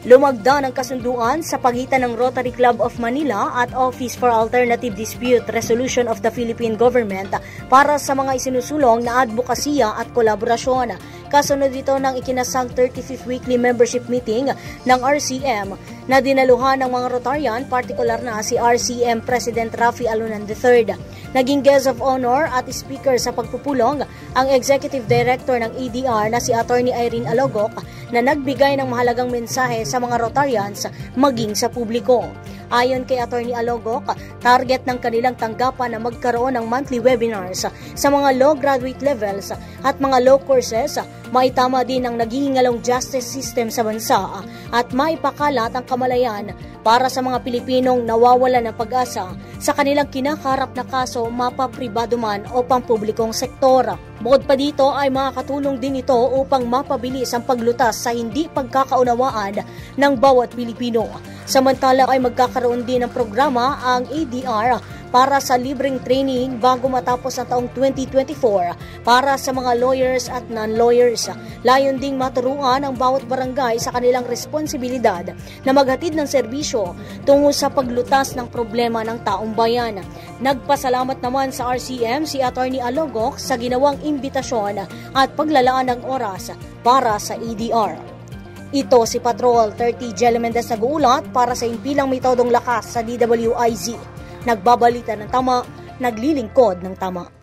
Lumagda ng kasunduan sa pagitan ng Rotary Club of Manila at Office for Alternative Dispute Resolution of the Philippine Government para sa mga isinusulong na advokasya at kolaborasyon. Kasunod dito ng ikinasang 35th weekly membership meeting ng RCM na dinaluhan ng mga Rotarian, partikular na si RCM President Rafi Alunan III. Naging guest of honor at speaker sa pagpupulong ang Executive Director ng ADR na si Attorney Irene Alogok na nagbigay ng mahalagang mensahe sa mga Rotarians maging sa publiko. Ayon kay Attorney Alogok, target ng kanilang tanggapan na magkaroon ng monthly webinars sa mga low graduate levels at mga law courses, maitama din ang naghihingalong justice system sa bansa at maipakalat ang kamalayan para sa mga Pilipinong nawawalan ng pag-asa sa kanilang kinakaharap na kaso, mapapribado man o pampublikong sektor. Bukod pa dito ay makakatulong din ito upang mapabilis ang paglutas sa hindi pagkakaunawaan ng bawat Pilipino. Samantala ay magkakaroon din ng programa ang ADR para sa libreng training bago matapos ang taong 2024 para sa mga lawyers at non-lawyers. Layon ding maturuan ang bawat barangay sa kanilang responsibilidad na maghatid ng serbisyo tungo sa paglutas ng problema ng taong bayan. Nagpasalamat naman sa RCM si Attorney Alogok sa ginawang imbitasyon at paglalaan ng oras para sa ADR. Ito si Patrol 30 Jelly Mendez nag-uulat para sa impilang may todong lakas sa DWIZ. Nagbabalita ng tama, naglilingkod ng tama.